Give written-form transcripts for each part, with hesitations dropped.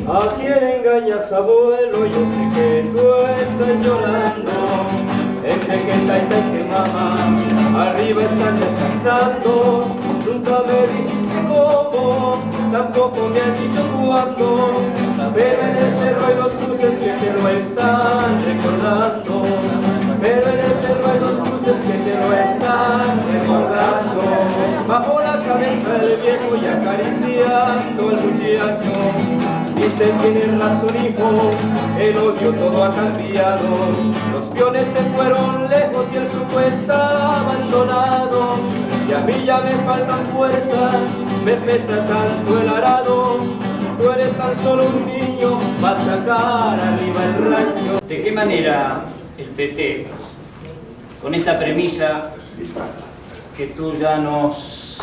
¿A quién engañas, abuelo? Yo sé que tú estás llorando. Entre que taita y que mamá arriba están descansando. Nunca me dijiste cómo, tampoco me has dicho cuándo. La bebé del cerro y los cruces que te lo están recordando. La bebé del cerro y los cruces que te lo están recordando. Bajo la cabeza del viejo y acariciando el muchacho. Dice, tienes razón, hijo, el odio todo ha cambiado. Los peones se fueron lejos y el suco está abandonado. Y a mí ya me faltan fuerzas, me pesa tanto el arado. Tú eres tan solo un niño, vas a sacar arriba el rancho. ¿De qué manera el PT, con esta premisa que tú ya nos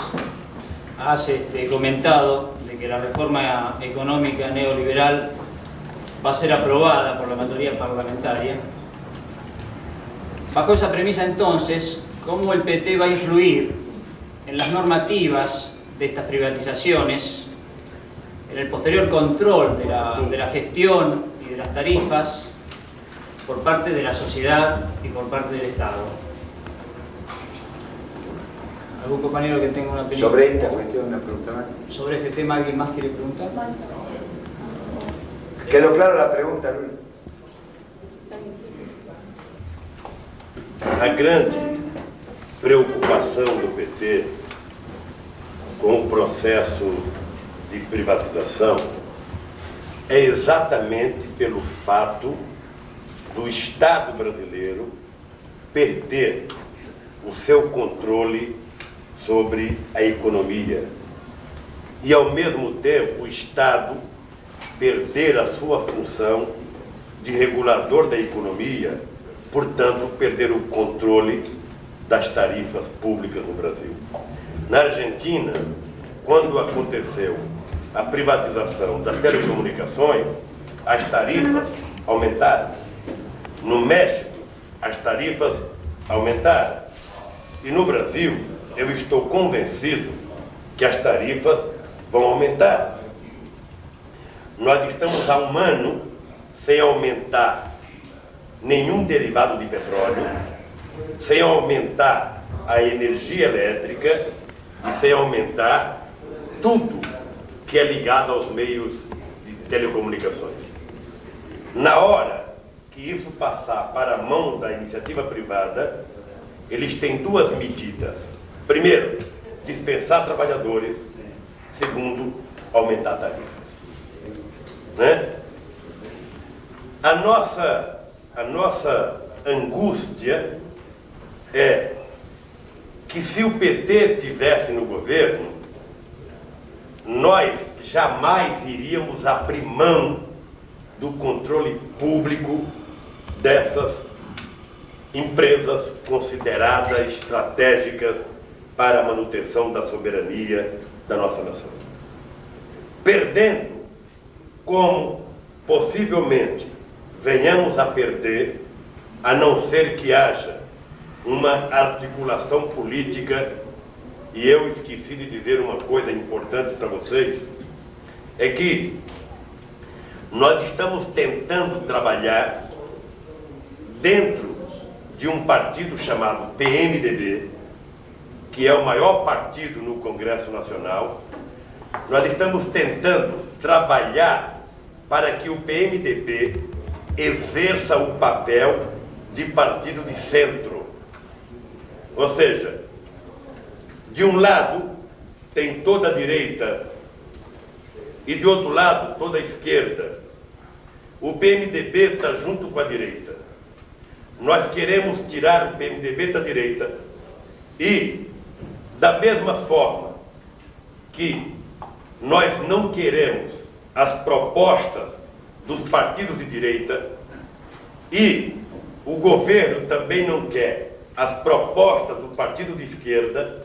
has comentado, de que la reforma económica neoliberal va a ser aprobada por la mayoría parlamentaria, bajo esa premisa entonces, ¿cómo el PT va a influir en las normativas de estas privatizaciones, en el posterior control de la gestión y de las tarifas por parte de la sociedad y por parte del Estado? ¿Algún compañero que tenga una opinión? Sobre esta cuestión, una pregunta más. ¿Sobre este tema alguien más quiere preguntar? ¿Quedó clara la pregunta, Luis? A grande preocupação do PT com o processo de privatização é exatamente pelo fato do Estado brasileiro perder o seu controle sobre a economia e, ao mesmo tempo, o Estado perder a sua função de regulador da economia, portanto, perder o controle das tarifas públicas no Brasil. Na Argentina, quando aconteceu a privatização das telecomunicações, as tarifas aumentaram. No México, as tarifas aumentaram. E no Brasil, eu estou convencido que as tarifas vão aumentar. Nós estamos há um ano sem aumentar nenhum derivado de petróleo, sem aumentar a energia elétrica e sem aumentar tudo que é ligado aos meios de telecomunicações. Na hora que isso passar para a mão da iniciativa privada, eles têm duas medidas. Primeiro, dispensar trabalhadores. Segundo, aumentar tarifas. Né? A nossa angústia é que, se o PT estivesse no governo, nós jamais iríamos abrir mão do controle público dessas empresas consideradas estratégicas para a manutenção da soberania da nossa nação. Perdendo, como possivelmente venhamos a perder, a não ser que haja uma articulação política. E eu esqueci de dizer uma coisa importante para vocês, é que nós estamos tentando trabalhar dentro de um partido chamado PMDB, que é o maior partido no Congresso Nacional. Nós estamos tentando trabalhar para que o PMDB exerça o papel de partido de centro. Ou seja, de um lado tem toda a direita e de outro lado toda a esquerda. O PMDB está junto com a direita. Nós queremos tirar o PMDB da direita e, da mesma forma que nós não queremos as propostas dos partidos de direita e o governo também não quer as propostas do partido de esquerda,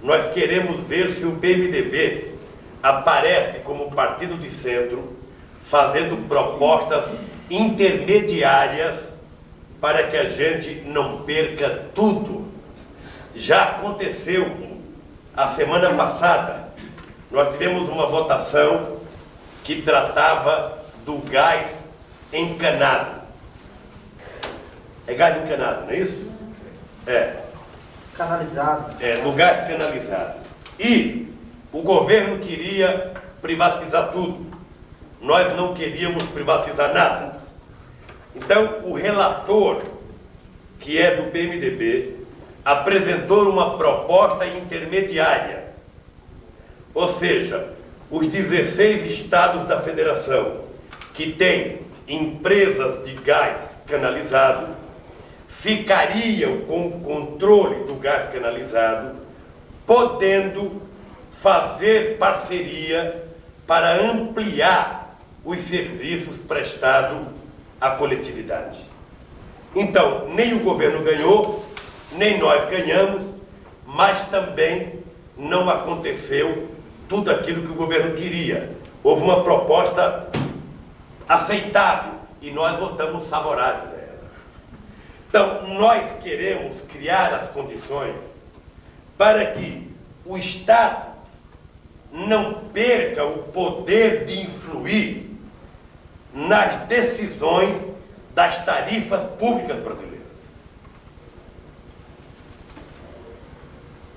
nós queremos ver se o PMDB aparece como partido de centro, fazendo propostas intermediárias para que a gente não perca tudo. Já aconteceu a semana passada, nós tivemos uma votação que tratava do gás encanado. É gás encanado, não é isso? É. Canalizado. É, do gás canalizado. E o governo queria privatizar tudo. Nós não queríamos privatizar nada. Então, o relator, que é do PMDB, apresentou uma proposta intermediária. Ou seja, os 16 estados da federação que têm empresas de gás canalizado ficariam com o controle do gás canalizado, podendo fazer parceria para ampliar os serviços prestados à coletividade. Então, nem o governo ganhou, nem nós ganhamos, mas também não aconteceu tudo aquilo que o governo queria. Houve uma proposta aceitável e nós votamos favoráveis a ela. Então, nós queremos criar as condições para que o Estado não perca o poder de influir nas decisões das tarifas públicas brasileiras.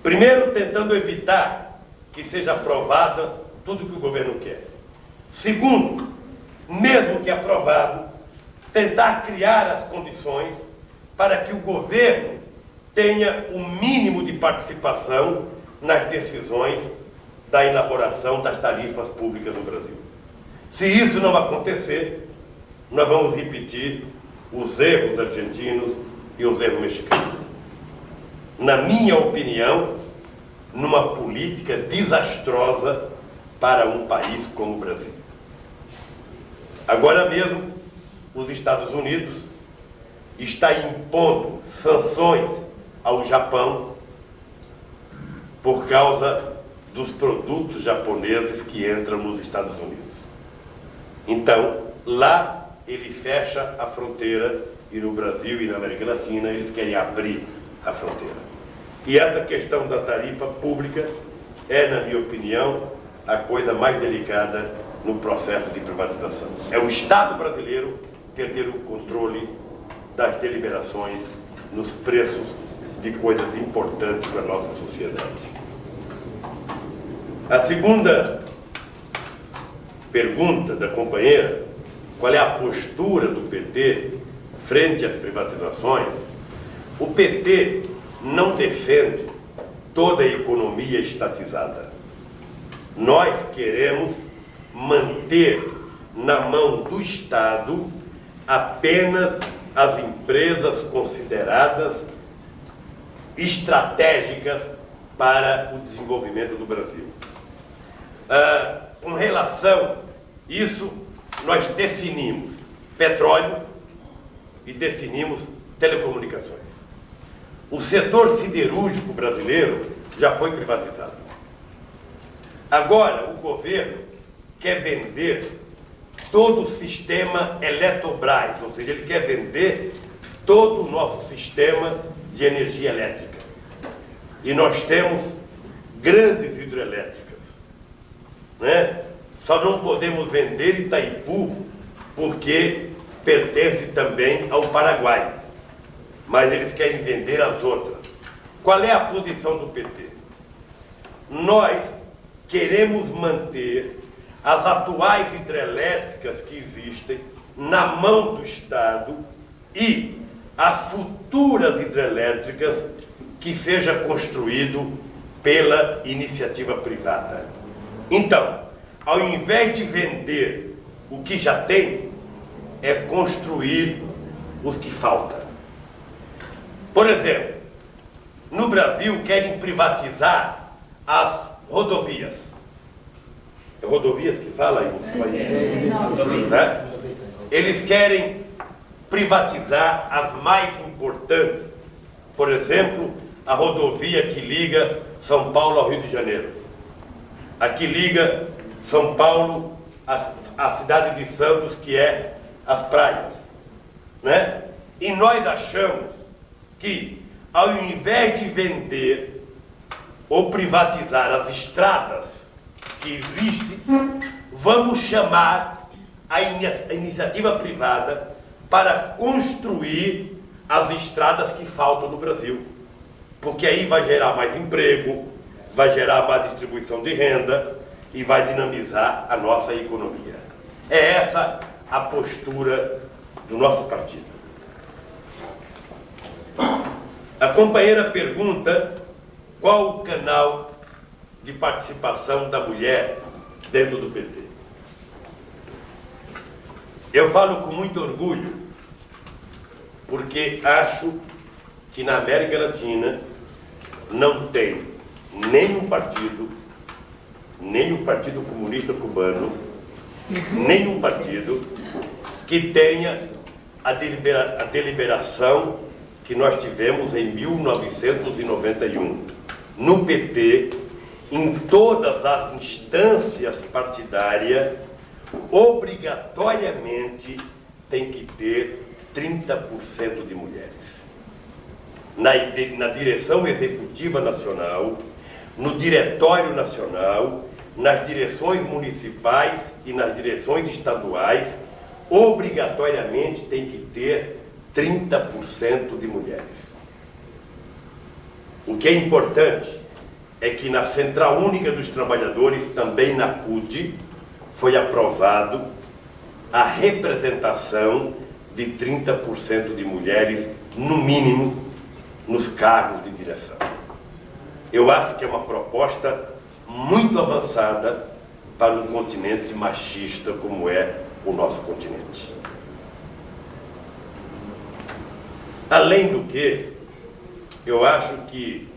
Primeiro, tentando evitar que seja aprovada tudo que o governo quer. Segundo, mesmo que aprovado, tentar criar as condições para que o governo tenha o mínimo de participação nas decisões da elaboração das tarifas públicas no Brasil. Se isso não acontecer, nós vamos repetir os erros argentinos e os erros mexicanos. Na minha opinião, numa política desastrosa para um país como o Brasil. Agora mesmo, os Estados Unidos está impondo sanções ao Japão por causa dos produtos japoneses que entram nos Estados Unidos. Então, lá ele fecha a fronteira e no Brasil e na América Latina eles querem abrir a fronteira. E essa questão da tarifa pública é, na minha opinião, a coisa mais delicada no processo de privatização. É o Estado brasileiro perder o controle das deliberações nos preços de coisas importantes para a nossa sociedade. A segunda pergunta da companheira, qual é a postura do PT frente às privatizações? O PT não defende toda a economia estatizada. Nós queremos manter na mão do Estado apenas as empresas consideradas estratégicas para o desenvolvimento do Brasil. Com relação a isso, nós definimos petróleo e definimos telecomunicações. O setor siderúrgico brasileiro já foi privatizado. Agora, o governo quer vender todo o sistema Eletrobras, ou seja, ele quer vender todo o nosso sistema de energia elétrica. E nós temos grandes hidrelétricas, né? Só não podemos vender Itaipu porque pertence também ao Paraguai. Mas eles querem vender as outras. Qual é a posição do PT? Nós queremos manter as atuais hidrelétricas que existem na mão do Estado e as futuras hidrelétricas que seja construído pela iniciativa privada. Então, ao invés de vender o que já tem, é construir os que faltam. Por exemplo, no Brasil querem privatizar as rodovias. É rodovias que fala aí nesse país? Né? Eles querem privatizar as mais importantes. Por exemplo, a rodovia que liga São Paulo ao Rio de Janeiro. A que liga São Paulo à cidade de Santos, que é as praias. Né? E nós achamos que, ao invés de vender ou privatizar as estradas que existem, vamos chamar a iniciativa privada para construir as estradas que faltam no Brasil. Porque aí vai gerar mais emprego, vai gerar mais distribuição de renda e vai dinamizar a nossa economia. É essa a postura do nosso partido. A companheira pergunta qual o canal de participação da mulher dentro do PT. Eu falo com muito orgulho, porque acho que na América Latina não tem nenhum partido, nem o Partido Comunista Cubano, nenhum partido que tenha a deliberação que nós tivemos em 1991. No PT, em todas as instâncias partidárias, obrigatoriamente tem que ter 30% de mulheres. Na direção executiva nacional, no diretório nacional, nas direções municipais e nas direções estaduais, obrigatoriamente tem que ter 30% de mulheres. O que é importante é que na Central Única dos Trabalhadores, também na CUT, foi aprovado a representação de 30% de mulheres, no mínimo, nos cargos de direção. Eu acho que é uma proposta muito avançada para um continente machista como é o nosso continente. Além do que, eu acho que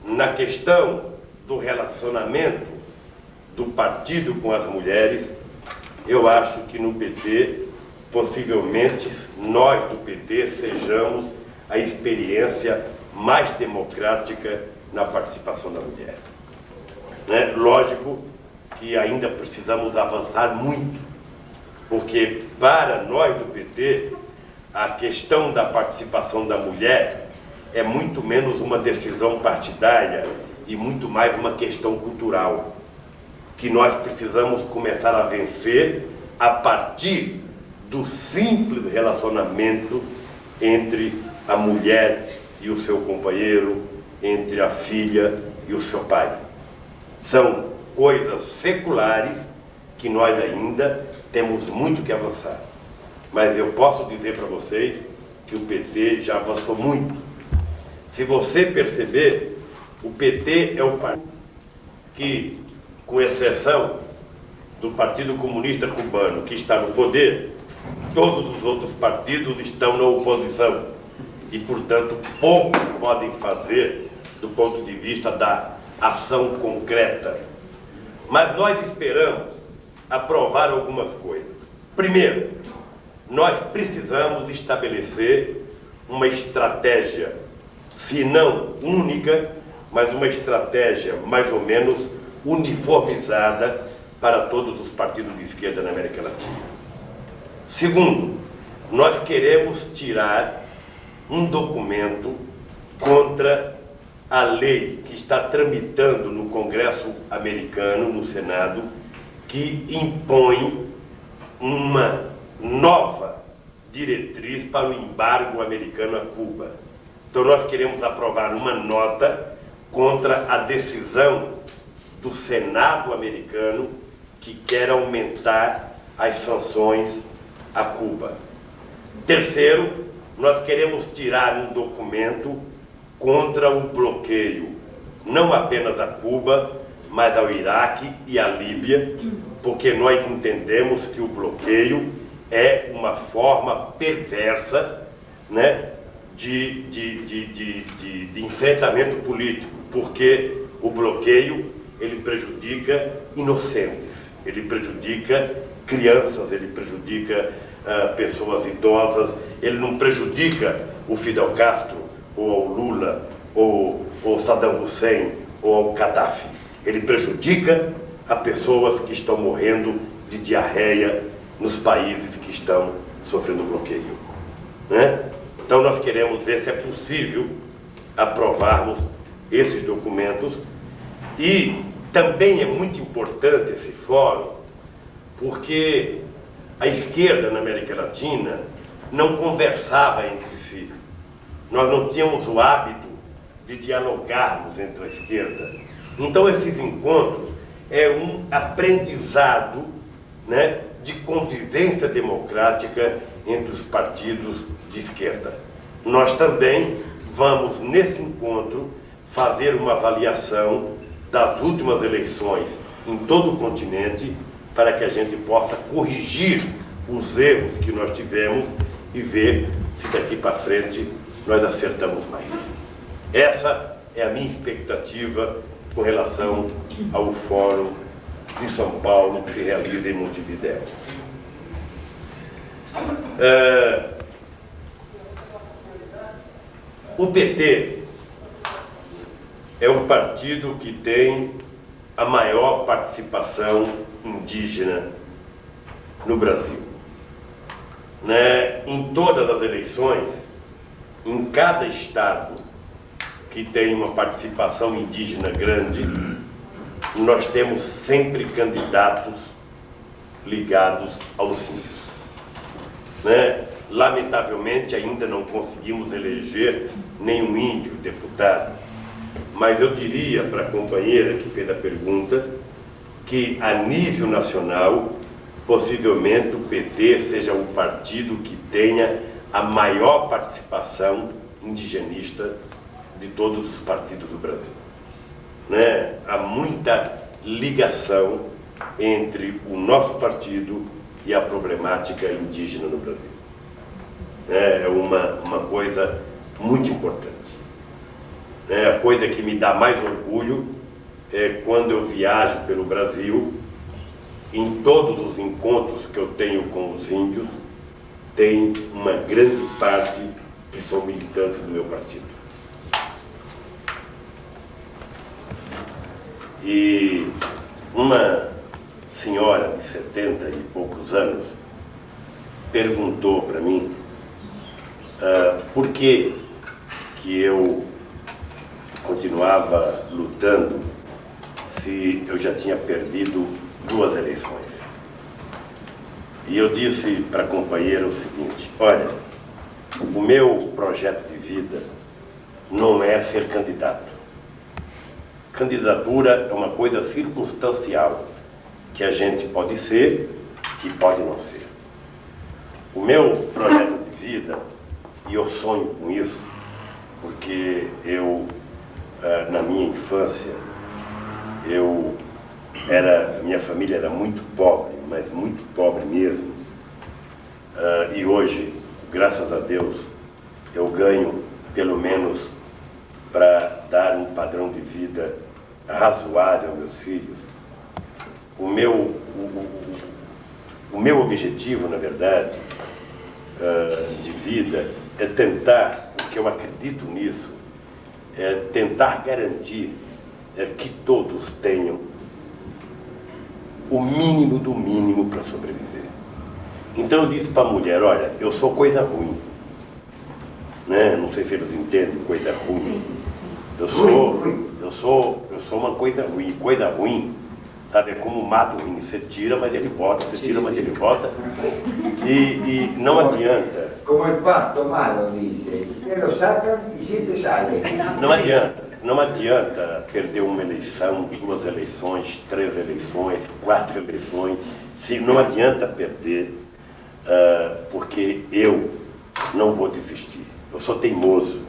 na questão do relacionamento do partido com as mulheres, eu acho que no PT, possivelmente, nós do PT sejamos a experiência mais democrática na participação da mulher. Né? Lógico que ainda precisamos avançar muito, porque para nós do PT, a questão da participação da mulher é muito menos uma decisão partidária e muito mais uma questão cultural, que nós precisamos começar a vencer a partir do simples relacionamento entre a mulher e o seu companheiro, entre a filha e o seu pai. São coisas seculares que nós ainda temos muito que avançar. Mas eu posso dizer para vocês que o PT já avançou muito. Se você perceber, o PT é o partido que, com exceção do Partido Comunista Cubano, que está no poder, todos os outros partidos estão na oposição e, portanto, pouco podem fazer do ponto de vista da ação concreta. Mas nós esperamos aprovar algumas coisas. Primeiro, nós precisamos estabelecer uma estratégia, se não única, mas uma estratégia mais ou menos uniformizada para todos os partidos de esquerda na América Latina. Segundo, nós queremos tirar um documento contra a lei que está tramitando no Congresso americano, no Senado, que impõe uma nova diretriz para o embargo americano a Cuba. Então nós queremos aprovar uma nota contra a decisão do Senado americano que quer aumentar as sanções a Cuba. Terceiro, nós queremos tirar um documento contra o bloqueio, não apenas a Cuba, mas ao Iraque e à Líbia, porque nós entendemos que o bloqueio é uma forma perversa, né, de enfrentamento político, porque o bloqueio ele prejudica inocentes, ele prejudica crianças, ele prejudica pessoas idosas, ele não prejudica o Fidel Castro, ou o Lula, ou Saddam Hussein, ou o Gaddafi. Ele prejudica a pessoas que estão morrendo de diarreia nos países que estão sofrendo bloqueio. Né? Então nós queremos ver se é possível aprovarmos esses documentos. E também é muito importante esse fórum porque a esquerda na América Latina não conversava entre si. Nós não tínhamos o hábito de dialogarmos entre a esquerda. Então esses encontros é um aprendizado, né, de convivência democrática entre os partidos de esquerda. Nós também vamos, nesse encontro, fazer uma avaliação das últimas eleições em todo o continente, para que a gente possa corrigir os erros que nós tivemos e ver se daqui para frente nós acertamos mais. Essa é a minha expectativa com relação ao Fórum de São Paulo, que se realiza em Montevidéu. O PT é o partido que tem a maior participação indígena no Brasil. Né? Em todas as eleições, em cada estado que tem uma participação indígena grande, nós temos sempre candidatos ligados aos índios. Né? Lamentavelmente, ainda não conseguimos eleger nenhum índio deputado, mas eu diria para a companheira que fez a pergunta que, a nível nacional, possivelmente o PT seja o partido que tenha a maior participação indigenista de todos os partidos do Brasil. Né? Há muita ligação entre o nosso partido e a problemática indígena no Brasil. É uma coisa muito importante. A coisa que me dá mais orgulho é quando eu viajo pelo Brasil, em todos os encontros que eu tenho com os índios, tem uma grande parte que são militantes do meu partido. E uma senhora de 70 e poucos anos perguntou para mim por que eu continuava lutando se eu já tinha perdido 2 eleições. E eu disse para a companheira o seguinte: olha, o meu projeto de vida não é ser candidato. Candidatura é uma coisa circunstancial, que a gente pode ser e pode não ser. O meu projeto de vida, e eu sonho com isso, porque eu, na minha infância, minha família era muito pobre, mas muito pobre mesmo. E hoje, graças a Deus, eu ganho pelo menos para dar um padrão de vida razoável aos meus filhos. O meu objetivo, na verdade, de vida é tentar, porque eu acredito nisso, é tentar garantir que todos tenham o mínimo do mínimo para sobreviver. Então eu disse para a mulher: olha, eu sou coisa ruim, né? Não sei se eles entendem coisa ruim. Eu sou uma coisa ruim. Coisa ruim, sabe, é como um mato ruim. Você tira, mas ele volta, você tira, mas ele volta. E não adianta. Como o pasto malo, dice. Lo sacan e sempre sai. Não adianta perder uma eleição, 2 eleições, 3 eleições, 4 eleições. Não adianta perder, porque eu não vou desistir. Eu sou teimoso.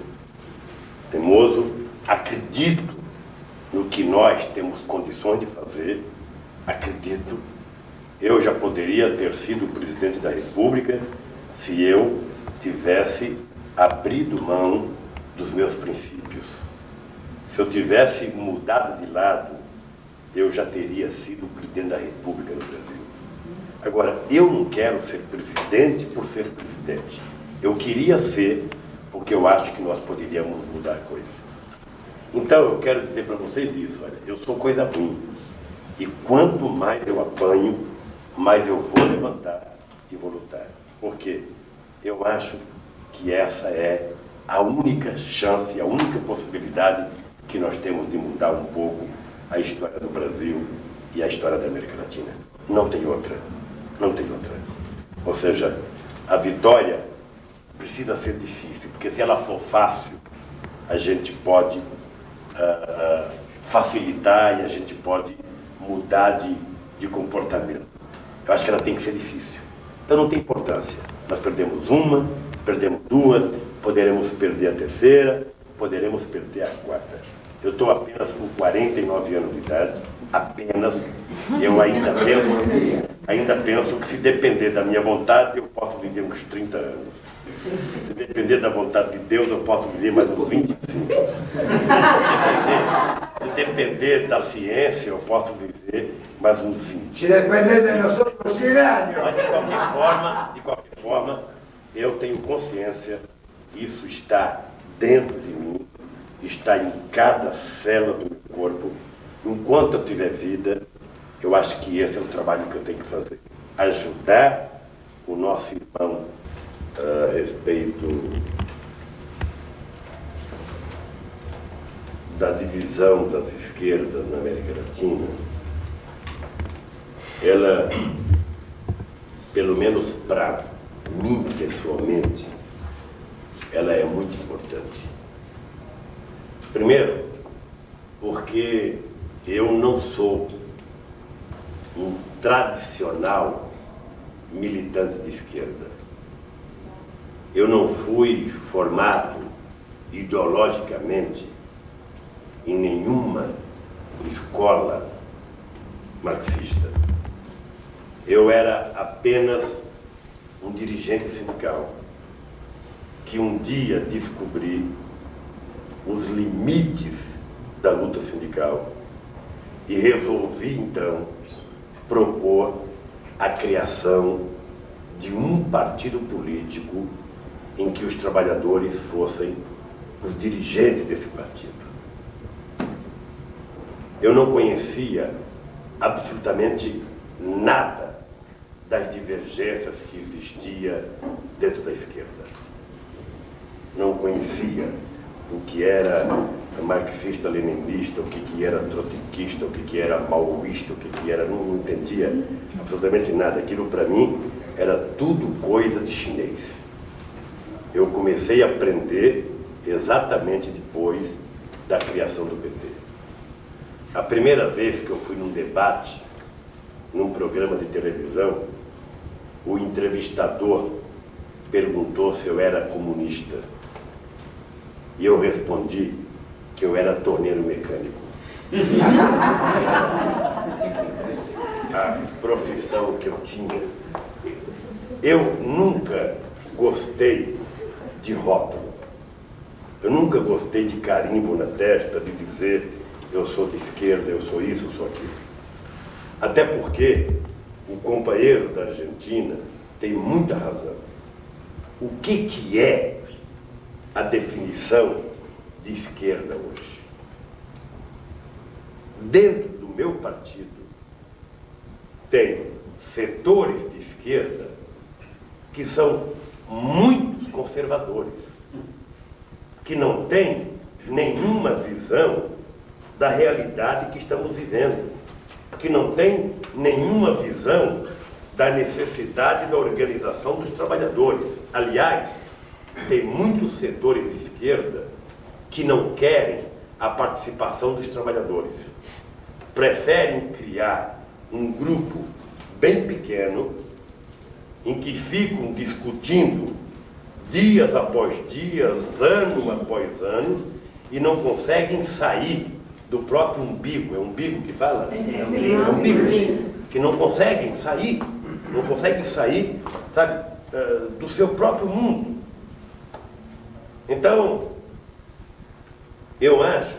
Acredito no que nós temos condições de fazer, acredito. Eu já poderia ter sido presidente da República se eu tivesse abrido mão dos meus princípios. Se eu tivesse mudado de lado, eu já teria sido presidente da República no Brasil. Agora, eu não quero ser presidente por ser presidente. Eu queria ser porque eu acho que nós poderíamos mudar a coisa. Então, eu quero dizer para vocês isso: olha, eu sou coisa ruim. E quanto mais eu apanho, mais eu vou levantar e vou lutar. Porque eu acho que essa é a única chance, a única possibilidade que nós temos de mudar um pouco a história do Brasil e a história da América Latina. Não tem outra. Não tem outra. Ou seja, a vitória precisa ser difícil, porque se ela for fácil, a gente pode facilitar e a gente pode mudar de comportamento. Eu acho que ela tem que ser difícil. Então não tem importância. Nós perdemos uma, perdemos duas, poderemos perder a terceira, poderemos perder a quarta. Eu estou apenas com 49 anos de idade, apenas. Eu ainda penso que se depender da minha vontade, eu posso viver uns 30 anos. Se depender da vontade de Deus, eu posso viver mais uns 25. Se depender da ciência, eu posso viver mais uns 20. Se depender de nós, 100 anos. Mas de qualquer forma, eu tenho consciência, isso está dentro de mim, está em cada célula do meu corpo. Enquanto eu tiver vida, eu acho que esse é o trabalho que eu tenho que fazer. Ajudar o nosso irmão a respeito da divisão das esquerdas na América Latina. Ela, pelo menos para mim pessoalmente, ela é muito importante. Primeiro, porque eu não sou um tradicional militante de esquerda. Eu não fui formado ideologicamente em nenhuma escola marxista. Eu era apenas um dirigente sindical que um dia descobri os limites da luta sindical e resolvi então propor a criação de um partido político em que os trabalhadores fossem os dirigentes desse partido. Eu não conhecia absolutamente nada das divergências que existia dentro da esquerda. Não conhecia o que era marxista-leninista, o que era trotskista, o que era maoísta, o que era... Não entendia absolutamente nada. Aquilo para mim era tudo coisa de chinês. Eu comecei a aprender exatamente depois da criação do PT. A primeira vez que eu fui num debate, num programa de televisão, o entrevistador perguntou se eu era comunista. E eu respondi que eu era torneiro mecânico. A profissão que eu tinha. Eu nunca gostei de rótulo. Eu nunca gostei de carimbo na testa, de dizer eu sou de esquerda, eu sou isso, eu sou aquilo. Até porque o companheiro da Argentina tem muita razão. O que é a definição de esquerda hoje? Dentro do meu partido tem setores de esquerda que são muito conservadores, que não têm nenhuma visão da realidade que estamos vivendo, que não têm nenhuma visão da necessidade da organização dos trabalhadores. Aliás, tem muitos setores de esquerda que não querem a participação dos trabalhadores. Preferem criar um grupo bem pequeno em que ficam discutindo dias após dias, ano após ano, e não conseguem sair do próprio umbigo. É umbigo que fala? É umbigo. Que não conseguem sair, sabe, do seu próprio mundo. Então, eu acho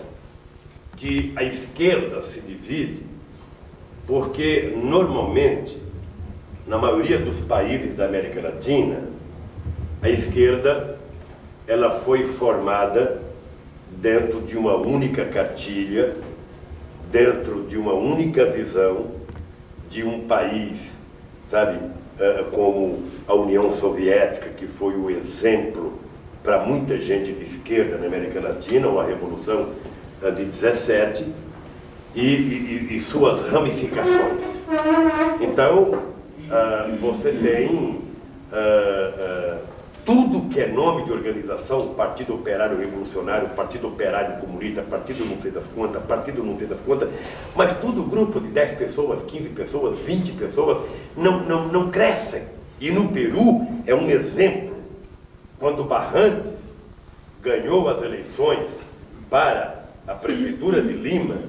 que a esquerda se divide porque, normalmente, na maioria dos países da América Latina, a esquerda ela foi formada dentro de uma única cartilha, dentro de uma única visão de um país, sabe, como a União Soviética, que foi o exemplo para muita gente de esquerda na América Latina, ou a Revolução de 17, e suas ramificações. Então, você tem tudo que é nome de organização, Partido Operário Revolucionário, Partido Operário Comunista, Partido não sei das quantas, Partido não sei das quantas, mas tudo grupo de 10 pessoas, 15 pessoas, 20 pessoas, não crescem. E no Peru é um exemplo. Quando Barrantes ganhou as eleições para a Prefeitura de Lima,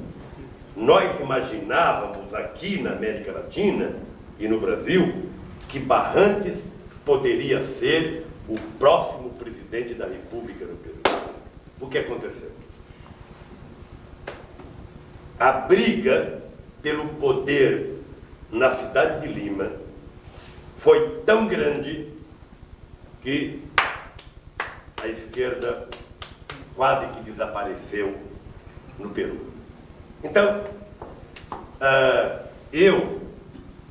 nós imaginávamos aqui na América Latina e no Brasil que Barrantes poderia ser o próximo presidente da República do Peru. O que aconteceu? A briga pelo poder na cidade de Lima foi tão grande que a esquerda quase que desapareceu no Peru. Então,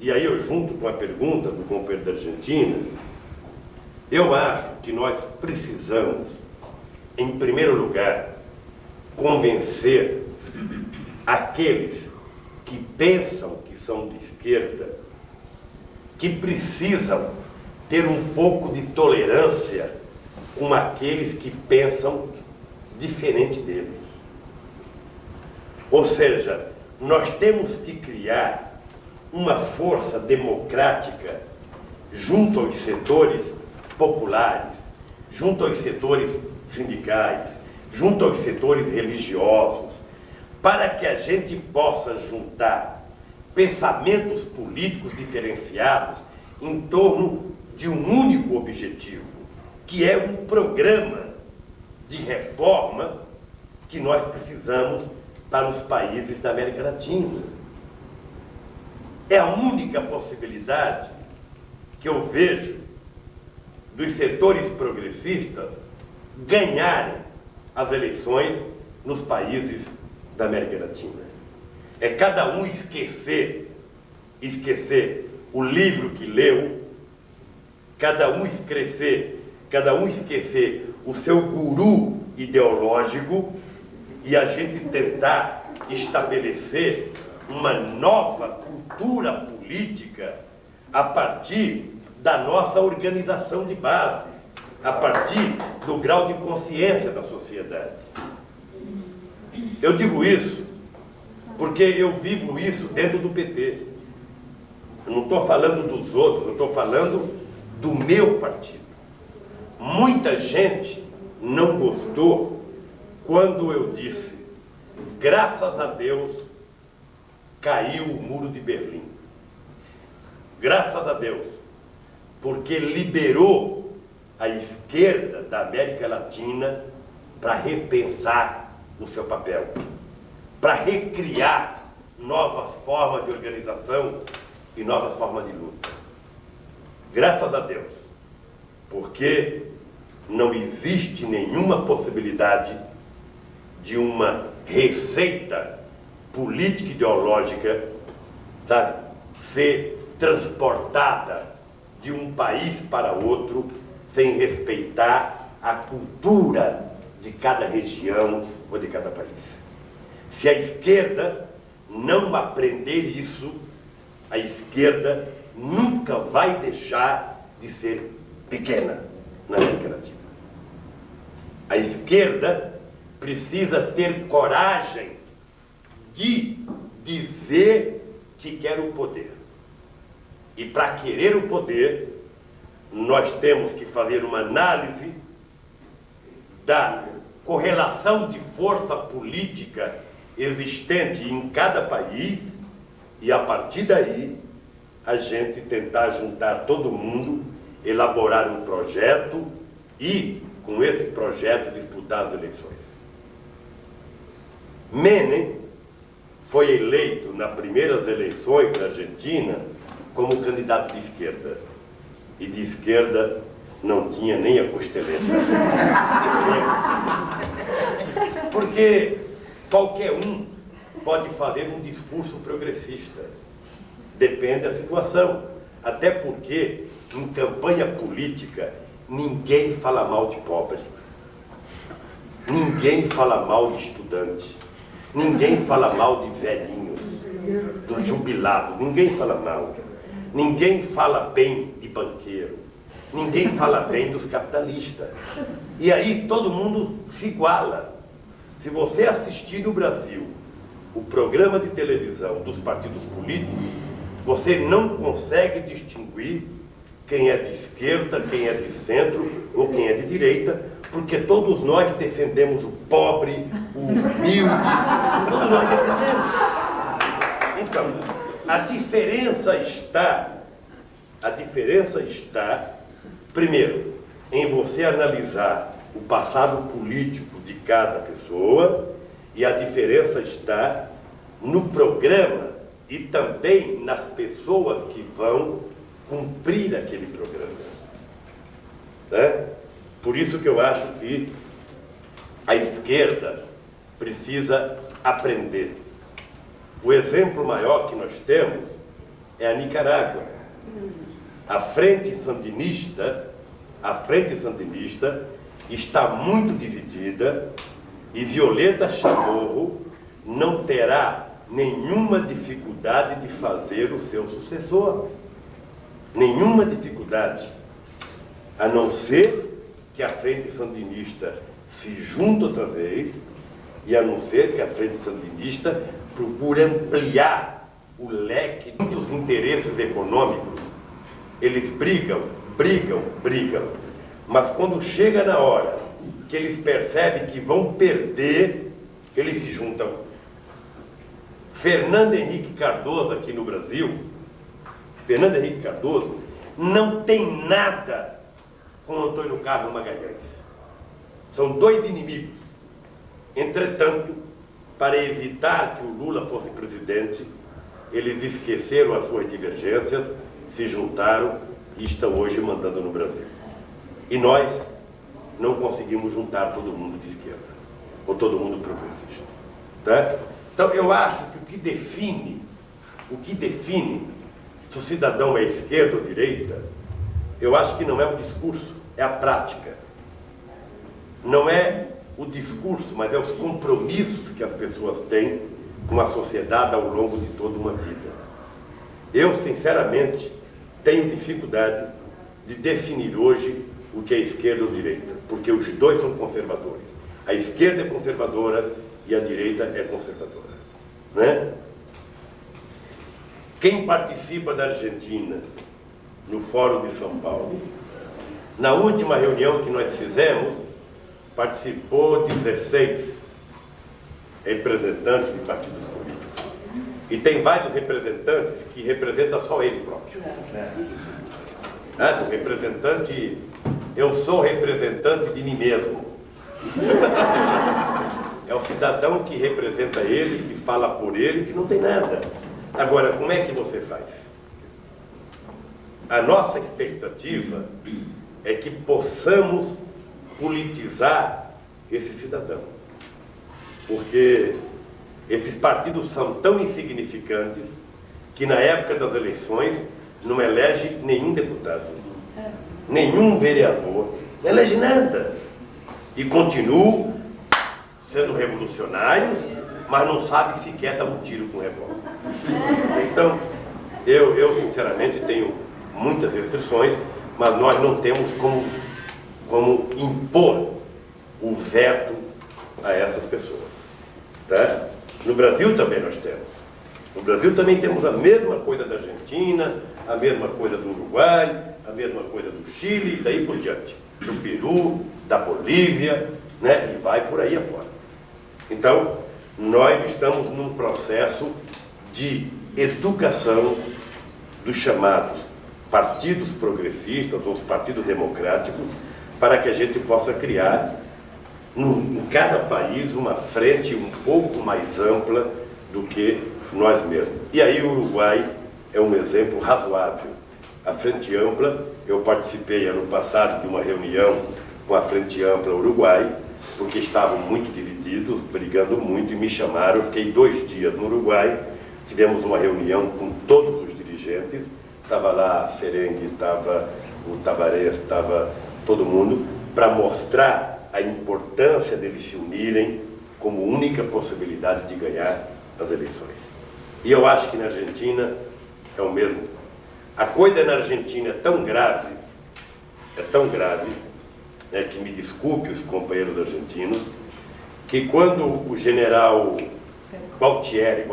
e aí eu junto com a pergunta do companheiro da Argentina, eu acho que nós precisamos, em primeiro lugar, convencer aqueles que pensam que são de esquerda, que precisam ter um pouco de tolerância com aqueles que pensam diferente deles. Ou seja, nós temos que criar uma força democrática junto aos setores populares, junto aos setores sindicais, junto aos setores religiosos, para que a gente possa juntar pensamentos políticos diferenciados em torno de um único objetivo, que é um programa de reforma que nós precisamos para os países da América Latina. É a única possibilidade que eu vejo dos setores progressistas ganharem as eleições nos países da América Latina. É cada um esquecer o livro que leu, cada um esquecer o seu guru ideológico e a gente tentar estabelecer uma nova cultura política a partir da nossa organização de base, a partir do grau de consciência da sociedade. Eu digo isso porque eu vivo isso dentro do PT. Eu não estou falando dos outros, eu estou falando do meu partido. Muita gente não gostou quando eu disse, graças a Deus, caiu o muro de Berlim. Graças a Deus, porque liberou a esquerda da América Latina para repensar o seu papel, para recriar novas formas de organização e novas formas de luta. Graças a Deus, porque não existe nenhuma possibilidade de uma receita política ideológica, sabe, ser transportada de um país para outro sem respeitar a cultura de cada região ou de cada país. Se a esquerda não aprender isso, a esquerda nunca vai deixar de ser pequena na América Latina. A esquerda precisa ter coragem de dizer que quer o poder. E para querer o poder, nós temos que fazer uma análise da correlação de força política existente em cada país e, a partir daí, a gente tentar juntar todo mundo, elaborar um projeto e, com esse projeto, disputar as eleições. Menem foi eleito nas primeiras eleições da Argentina como candidato de esquerda. E de esquerda não tinha nem a costeleta. Porque qualquer um pode fazer um discurso progressista. Depende da situação. Até porque, em campanha política, ninguém fala mal de pobre. Ninguém fala mal de estudante. Ninguém fala mal de velhinhos, dos jubilados. Ninguém fala mal. Ninguém fala bem de banqueiro. Ninguém fala bem dos capitalistas. E aí todo mundo se iguala. Se você assistir no Brasil o programa de televisão dos partidos políticos, você não consegue distinguir quem é de esquerda, quem é de centro ou quem é de direita, porque todos nós defendemos o pobre, o humilde, todos nós defendemos. Então, a diferença está, primeiro, em você analisar o passado político de cada pessoa, e a diferença está no programa e também nas pessoas que vão cumprir aquele programa. Né? Por isso que eu acho que a esquerda precisa aprender. O exemplo maior que nós temos é a Nicarágua. A frente sandinista está muito dividida e Violeta Chamorro não terá nenhuma dificuldade de fazer o seu sucessor. Nenhuma dificuldade. A não ser que a frente sandinista se junte outra vez e a não ser que a frente sandinista procure ampliar o leque dos interesses econômicos. Eles brigam, mas quando chega na hora que eles percebem que vão perder, eles se juntam. Fernando Henrique Cardoso aqui no Brasil, Fernando Henrique Cardoso não tem nada com Antônio Carlos Magalhães. São dois inimigos. Entretanto, para evitar que o Lula fosse presidente, eles esqueceram as suas divergências, se juntaram e estão hoje mandando no Brasil. E nós não conseguimos juntar todo mundo de esquerda, ou todo mundo progressista. Tá? Então eu acho que o que define se o cidadão é esquerda ou direita, eu acho que não é o discurso, é a prática. Não é o discurso, mas é os compromissos que as pessoas têm com a sociedade ao longo de toda uma vida. Eu, sinceramente, tenho dificuldade de definir hoje o que é esquerda ou direita, porque os dois são conservadores. A esquerda é conservadora e a direita é conservadora. Né? Quem participa da Argentina no Fórum de São Paulo, na última reunião que nós fizemos, participou 16 representantes de partidos políticos. E tem vários representantes que representam só ele próprio. O representante, eu sou representante de mim mesmo. É o cidadão que representa ele, que fala por ele, que não tem nada. Agora, como é que você faz? A nossa expectativa é que possamos politizar esse cidadão. Porque esses partidos são tão insignificantes que na época das eleições não elege nenhum deputado, nenhum vereador, não elege nada. E continuam sendo revolucionários, mas não sabe sequer dar um tiro com revólver. Então, eu sinceramente tenho muitas restrições, mas nós não temos como impor o veto a essas pessoas. Tá? No Brasil também nós temos. No Brasil também temos a mesma coisa da Argentina, a mesma coisa do Uruguai, a mesma coisa do Chile e daí por diante. Do Peru, da Bolívia, né? E vai por aí afora. Então, nós estamos num processo de educação dos chamados partidos progressistas ou os partidos democráticos para que a gente possa criar em cada país uma frente um pouco mais ampla do que nós mesmos. E aí o Uruguai é um exemplo razoável. A Frente Ampla, eu participei ano passado de uma reunião com a Frente Ampla Uruguai, porque estavam muito divididos, brigando muito, e me chamaram. Eu fiquei 2 dias no Uruguai, tivemos uma reunião com todos os dirigentes, estava lá a Serengue, estava o Tabarés, estava todo mundo, para mostrar a importância deles se unirem como única possibilidade de ganhar as eleições. E eu acho que na Argentina é o mesmo. A coisa na Argentina é tão grave, que me desculpe os companheiros argentinos, que quando o general Gualtieri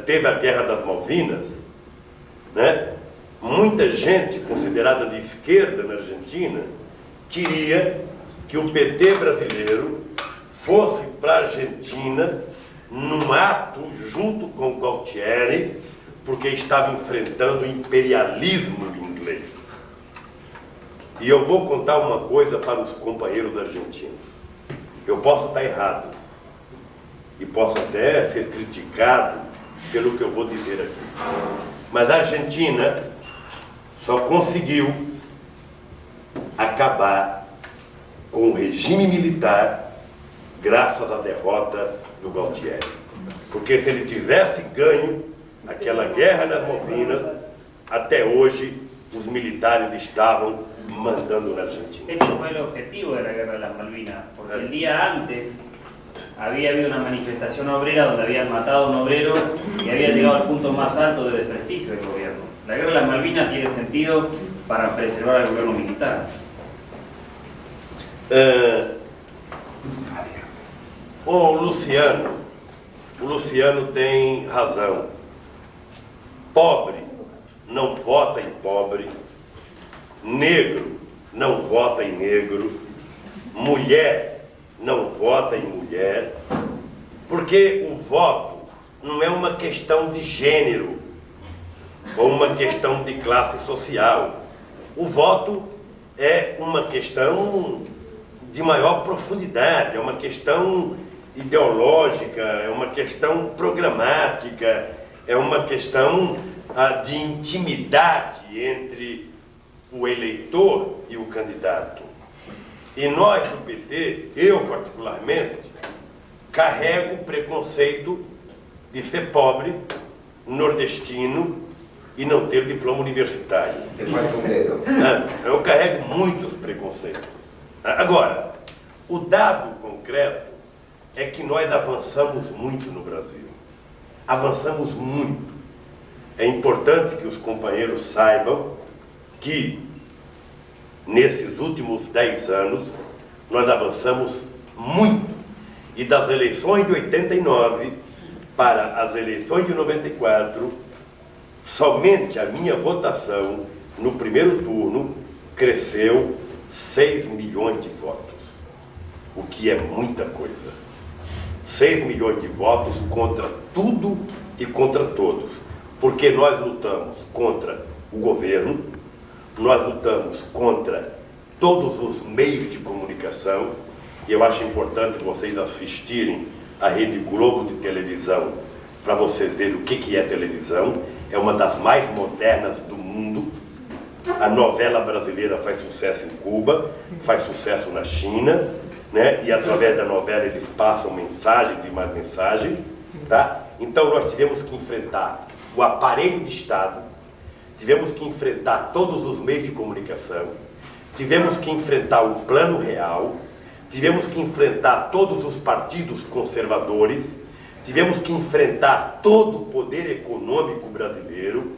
teve a Guerra das Malvinas, né, muita gente considerada de esquerda na Argentina queria que o PT brasileiro fosse para a Argentina num ato junto com o Gualtieri, porque estava enfrentando o imperialismo inglês. E eu vou contar uma coisa para os companheiros argentinos. Eu posso estar errado, e posso até ser criticado pelo que eu vou dizer aqui. Mas a Argentina só conseguiu acabar com o regime militar graças à derrota do Gualtieri. Porque se ele tivesse ganho aquela guerra nas Malvinas, até hoje os militares estavam mandando na Argentina. Ese fue el objetivo de la Guerra de las Malvinas, porque el día antes había habido una manifestación obrera donde habían matado a un obrero y había llegado al punto más alto de desprestigio del gobierno. La Guerra de las Malvinas tiene sentido para preservar al gobierno militar. O Luciano tem razão. Pobre não vota em pobre, negro não vota em negro, mulher não vota em mulher, porque o voto não é uma questão de gênero ou uma questão de classe social. O voto é uma questão de maior profundidade, é uma questão ideológica, é uma questão programática, é uma questão de intimidade entre o eleitor e o candidato. E nós do PT, eu particularmente, carrego o preconceito de ser pobre, nordestino e não ter diploma universitário. Eu carrego muitos preconceitos. Agora, o dado concreto é que nós avançamos muito no Brasil. Avançamos muito. É importante que os companheiros saibam que, nesses últimos 10 anos, nós avançamos muito. E das eleições de 89 para as eleições de 94, somente a minha votação, no primeiro turno, cresceu 6 milhões de votos, o que é muita coisa. 6 milhões de votos contra tudo e contra todos, porque nós lutamos contra o governo, nós lutamos contra todos os meios de comunicação, e eu acho importante vocês assistirem à Rede Globo de televisão, para vocês verem o que é televisão. É uma das mais modernas do mundo. A novela brasileira faz sucesso em Cuba, faz sucesso na China, né? E através da novela eles passam mensagens e mais mensagens, tá? Então nós tivemos que enfrentar o aparelho de Estado, tivemos que enfrentar todos os meios de comunicação, tivemos que enfrentar o Plano Real, tivemos que enfrentar todos os partidos conservadores, tivemos que enfrentar todo o poder econômico brasileiro,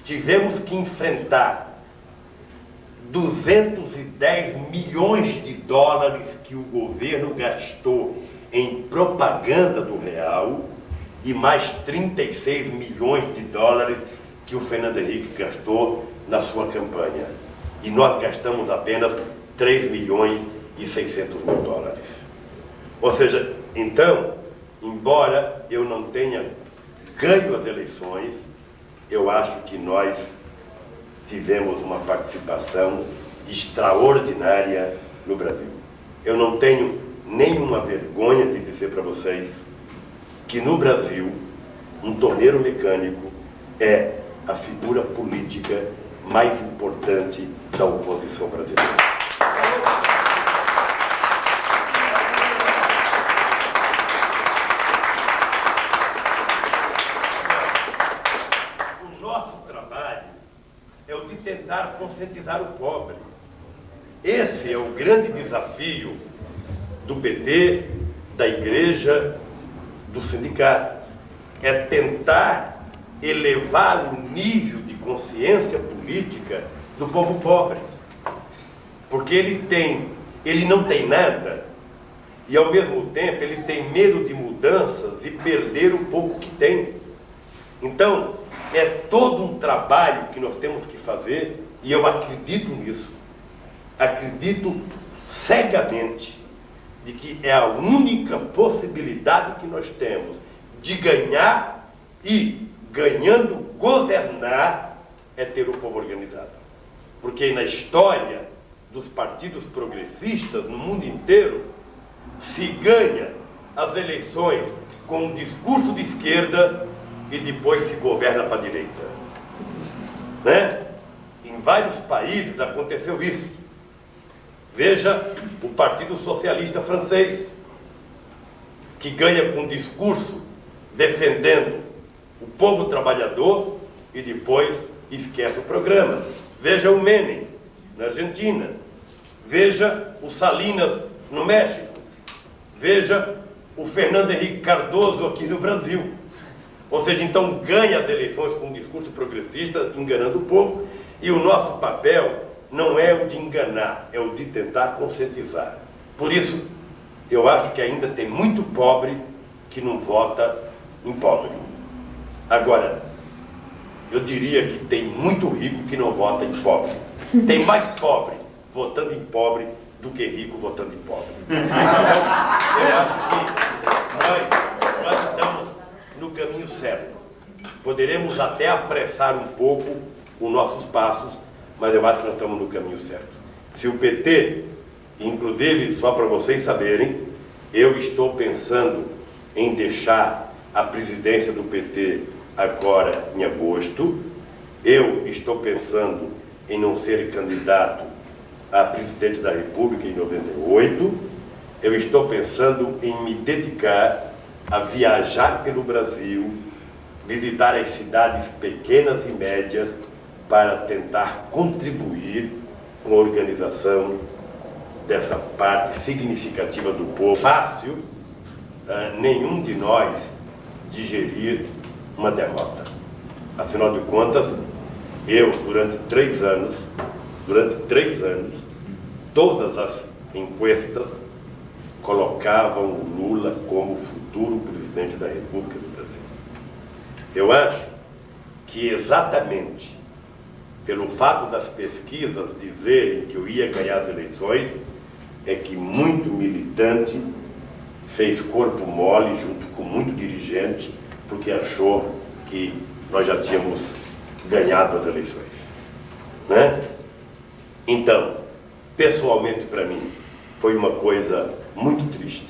tivemos que enfrentar 210 milhões de dólares que o governo gastou em propaganda do real e mais 36 milhões de dólares que o Fernando Henrique gastou na sua campanha. E nós gastamos apenas 3 milhões e 600 mil dólares. Ou seja, então, embora eu não tenha ganho as eleições, eu acho que nós tivemos uma participação extraordinária no Brasil. Eu não tenho nenhuma vergonha de dizer para vocês que no Brasil, um torneiro mecânico é a figura política mais importante da oposição brasileira. O nosso trabalho é o de tentar conscientizar o pobre. Esse é o grande desafio do PT, da igreja, do sindicato. É tentar elevar o nível de consciência política do povo pobre. Porque ele não tem nada, e ao mesmo tempo ele tem medo de mudanças e perder o pouco que tem. Então, é todo um trabalho que nós temos que fazer, e eu acredito nisso. Acredito cegamente de que é a única possibilidade que nós temos de ganhar e, ganhando, governar, é ter o povo organizado. Porque na história dos partidos progressistas no mundo inteiro, se ganha as eleições com um discurso de esquerda e depois se governa para a direita. Né? Em vários países aconteceu isso. Veja o Partido Socialista francês, que ganha com um discurso defendendo o povo trabalhador e depois esquece o programa. Veja o Menem, na Argentina. Veja o Salinas, no México. Veja o Fernando Henrique Cardoso aqui no Brasil. Ou seja, então ganha as eleições com um discurso progressista, enganando o povo, e o nosso papel não é o de enganar, é o de tentar conscientizar. Por isso, eu acho que ainda tem muito pobre que não vota em pobre. Agora, eu diria que tem muito rico que não vota em pobre. Tem mais pobre votando em pobre do que rico votando em pobre. Então, eu acho que nós estamos no caminho certo. Poderemos até apressar um pouco os nossos passos, mas eu acho que nós estamos no caminho certo. Se o PT, inclusive, só para vocês saberem, eu estou pensando em deixar a presidência do PT agora em agosto. Eu estou pensando em não ser candidato a presidente da República em 98. Eu estou pensando em me dedicar a viajar pelo Brasil, visitar as cidades pequenas e médias para tentar contribuir com a organização dessa parte significativa do povo. Fácil nenhum de nós digerir uma derrota. Afinal de contas, eu, durante 3 anos, todas as encuestas colocavam o Lula como futuro presidente da República do Brasil. Eu acho que exatamente pelo fato das pesquisas dizerem que eu ia ganhar as eleições, é que muito militante fez corpo mole junto com muito dirigente, porque achou que nós já tínhamos ganhado as eleições. Né? Então, pessoalmente para mim, foi uma coisa muito triste,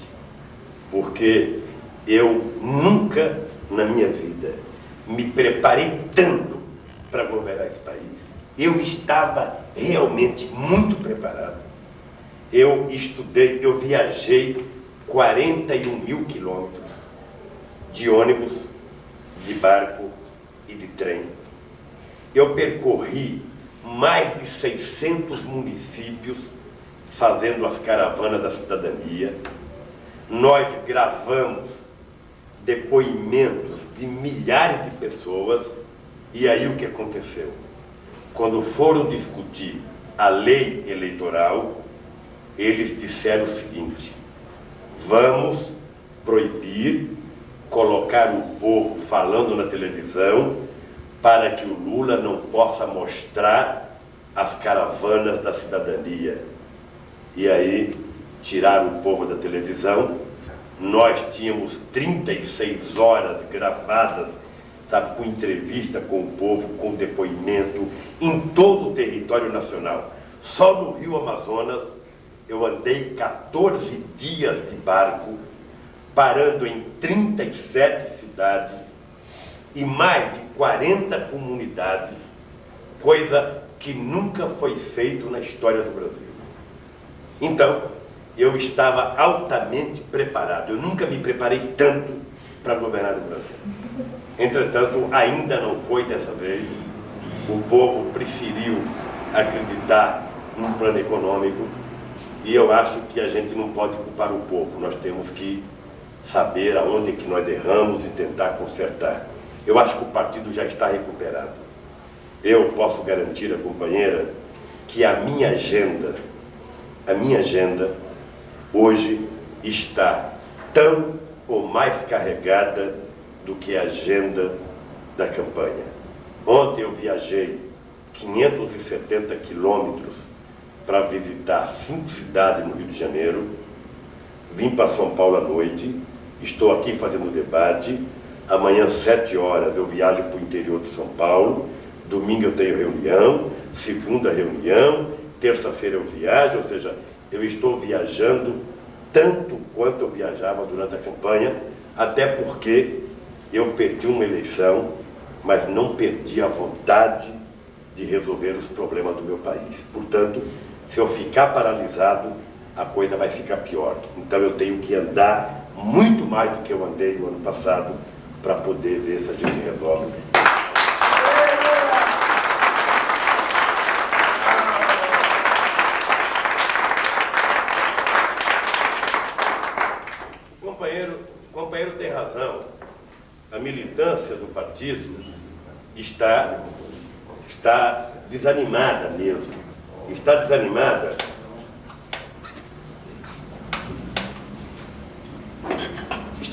porque eu nunca na minha vida me preparei tanto para governar esse país. Eu estava realmente muito preparado. Eu estudei, eu viajei 41 mil quilômetros de ônibus, de barco e de trem. Eu percorri mais de 600 municípios fazendo as caravanas da cidadania. Nós gravamos depoimentos de milhares de pessoas. E aí o que aconteceu? Quando foram discutir a lei eleitoral, eles disseram o seguinte: vamos proibir colocar o povo falando na televisão para que o Lula não possa mostrar as caravanas da cidadania. E aí tiraram o povo da televisão. Nós tínhamos 36 horas gravadas, sabe, com entrevista com o povo, com depoimento, em todo o território nacional. Só no Rio Amazonas eu andei 14 dias de barco, parando em 37 cidades e mais de 40 comunidades, coisa que nunca foi feito na história do Brasil. Então, eu estava altamente preparado. Eu nunca me preparei tanto para governar o Brasil. Entretanto, ainda não foi dessa vez. O povo preferiu acreditar num plano econômico, e eu acho que a gente não pode culpar o povo. Nós temos que saber aonde é que nós erramos e tentar consertar. eu acho que o partido já está recuperado. Eu posso garantir à companheira que a minha agenda hoje está tão ou mais carregada do que a agenda da campanha. Ontem eu viajei 570 quilômetros para visitar 5 cidades no Rio de Janeiro, vim para São Paulo à noite, estou aqui fazendo debate, amanhã 7 horas eu viajo para o interior de São Paulo, domingo eu tenho reunião, segunda reunião, terça-feira eu viajo, ou seja, eu estou viajando tanto quanto eu viajava durante a campanha, até porque eu perdi uma eleição, mas não perdi a vontade de resolver os problemas do meu país. Portanto, se eu ficar paralisado, a coisa vai ficar pior. Então eu tenho que andar muito mais do que eu andei no ano passado para poder ver se a gente resolve. O companheiro tem razão. A militância do partido está desanimada mesmo. Está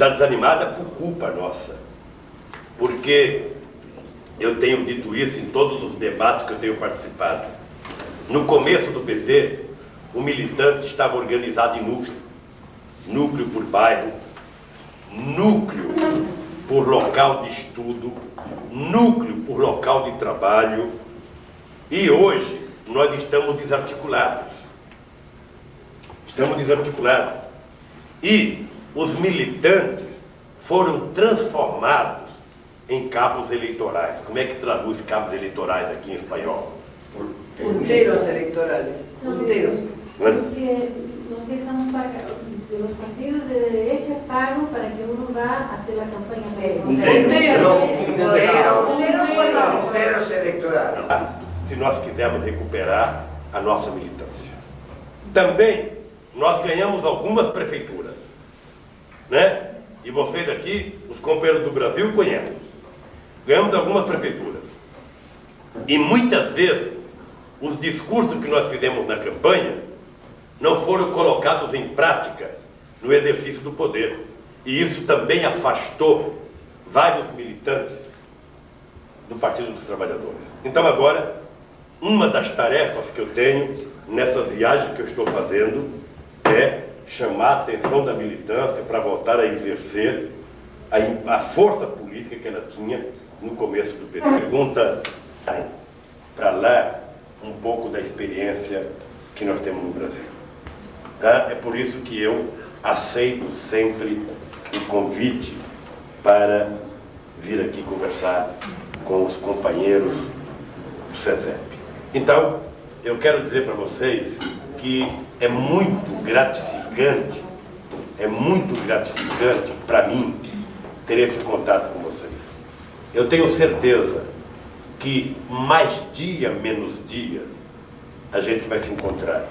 desanimada por culpa nossa. Porque eu tenho dito isso em todos os debates que eu tenho participado. No começo do PT, o militante estava organizado em núcleo. Núcleo por bairro, núcleo por local de estudo, núcleo por local de trabalho. E hoje nós estamos desarticulados. Estamos desarticulados. E os militantes foram transformados em cabos eleitorais. Como é que traduz cabos eleitorais aqui em espanhol? Punteros eletorales. Punteros. Porque los que estamos pagando, de los partidos de derecha pagan para que uno va a hacer la campaña. Punteros eleitorais. Se nós quisermos recuperar a nossa militância. Também nós ganhamos algumas prefeituras, né? E vocês aqui, os companheiros do Brasil, conhecem. Ganhamos algumas prefeituras. E muitas vezes, os discursos que nós fizemos na campanha não foram colocados em prática no exercício do poder. E isso também afastou vários militantes do Partido dos Trabalhadores. Então agora, uma das tarefas que eu tenho nessas viagens que eu estou fazendo é chamar a atenção da militância para voltar a exercer a força política que ela tinha no começo do PT. Pergunta para lá um pouco da experiência que nós temos no Brasil. Tá? É por isso que eu aceito sempre o convite para vir aqui conversar com os companheiros do SESEP. Então, eu quero dizer para vocês que é muito gratificante para mim ter esse contato com vocês. Eu tenho certeza que mais dia, menos dia, a gente vai se encontrar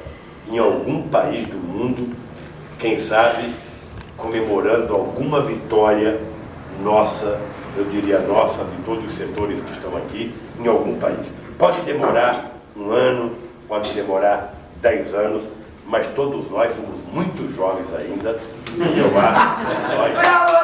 em algum país do mundo, quem sabe comemorando alguma vitória nossa, eu diria nossa, de todos os setores que estão aqui, em algum país. Pode demorar um ano, pode demorar 10 anos, mas todos nós somos muito jovens ainda, e eu acho que nós